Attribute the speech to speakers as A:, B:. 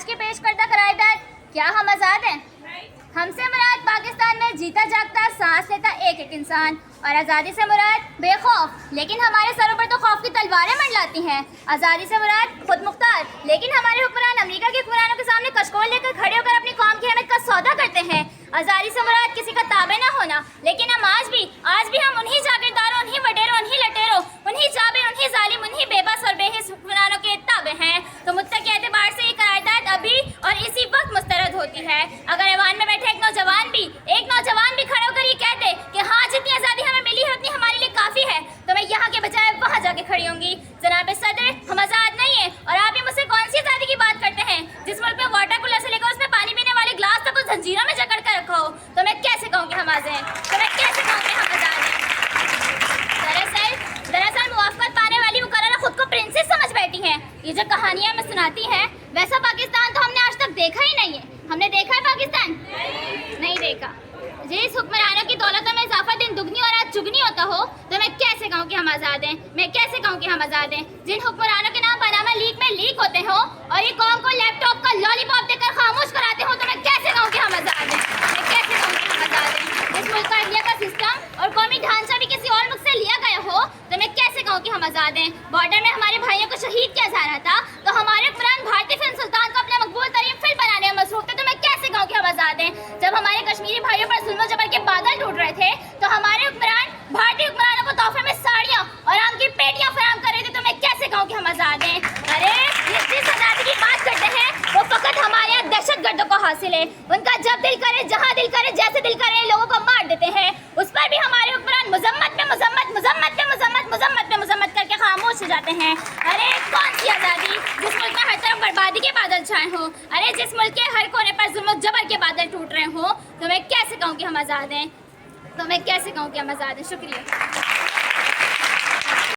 A: की पेश करदा करारदाद, क्या हम आज़ाद हैं? हमसे मुराद पाकिस्तान में जीता जागता सांस लेता एक एक इंसान, और आज़ादी से मुराद बेखौफ, लेकिन हमारे सरों पर तो खौफ की तलवारें मंडलाती हैं। आज़ादी से मुराद खुद मुख्तार, लेकिन हमारे हुक्मरान अमेरिका के हुक्मरानों के सामने कशकोल लेकर खड़े होकर अपनी कौम की अहमियत का सौदा करते हैं। आज़ादी से मुराद किसी का ताबे न होना, लेकिन हम आज भी हम उन्हीं जागीरदारों, उन्हीं वडेरों, उन्हीं लटेरों, उन्हीं जाबिर, उन्हीं जालिम, उन्हीं बेबस और बेहिस हुक्मरानों के ताबे हैं। तो मुत्तक़ के एतबार से ये करारदाद अभी और इसी वक्त मुस्तरद होती है। अगर ऐवान में बैठे एक नौजवान भी खड़े होकर ये कह दे कि हाँ, जितनी आज़ादी हमें मिली है उतनी हमारे लिए काफ़ी है, तो मैं यहाँ के बजाय वहाँ जाके खड़ी होंगी। जनाब सदर, हम आज़ाद नहीं है, और आप ही मुझसे कौन सी आज़ादी की बात करते हैं जिस मुल्क में वाटर कूलर से लेकर उसमें पानी पीने वाले ग्लास तक को जंजीरों में जकड़ कर रखा हो? तो मैं कैसे कहूँ कि हम आज़ाद हैं? तो मैं कैसे कहूँ कि हम आज़ाद हैं? दरअसल मुआफ़क़त पाने वाली मुकर्ररा खुद को प्रिंसेस समझ बैठी हैं। ये जो कहानियाँ मैं सुनाती हैं, वैसा पाकिस्तान तो हमने आज तक देखा ही नहीं है। हमने देखा है पाकिस्तान? नहीं देखा। जिस हुक्मरानों की दौलतों में इजाफा दिन दुगनी और आज चुगनी होता हो, तो मैं कैसे कहूँ कि हम आज़ाद हैं? मैं कैसे कहूँ कि हम आज़ाद हैं? जिन हुक्मरानों के नाम पनामा लीक में लीक होते हो और ये कौम को लैपटॉप का लॉलीपॉप देकर खामोश कराते हो, तो मैं कैसे कहूँ कि हम आज़ाद हैं? मैं कैसे कहूँ कि हम आज़ाद हैं? जिस मुल्क का इंडिया का सिस्टम और कौमी ढांचा भी किसी और मुल्क से लिया गया हो, तो मैं कैसे कहूँ कि हम आज़ाद हैं? बॉर्डर में हमारे भाइयों को शहीद किया जा रहा था, तो हमारे हुक्मरान भारतीय फिल्म सुल्तान को अपने मकबूल तरीन फिल्म बनाने में मसरूफ थे, तो मैं कैसे कहूँ कि हम आज़ाद हैं? जब हमारे कश्मीरी भाइयों पर जुल्म जबर के बादल टूट रहे थे, तो हमारे हुक्मरान भारतीय हुक्मरानों को तोहफे में साड़ियाँ और आम की पेटियाँ फराहम कर रहे थे, तो मैं कैसे कहूँ कि हम आज़ाद हैं? अरे जिस आज़ादी की बात करते हैं वो फकत हमारे यहाँ दहशतगर्दों को हासिल है। उनका जब दिल करे, जहाँ दिल करे, जैसे दिल करे लोगों को मार देते हैं। उस पर भी हमारे हुक्मरान मजम्मत करके खामोश हो जाते हैं। अरे कौन सी आज़ादी जिस मुल्क में हर तरफ बर्बादी के बादल छाए हों? अरे जिस मुल्क के हर कोने पर जुल्म जबर के बादल टूट रहे हों, तो मैं कैसे कहूँ कि हम आज़ाद हैं? तो मैं कैसे कहूँ कि हम आज़ाद हैं? शुक्रिया।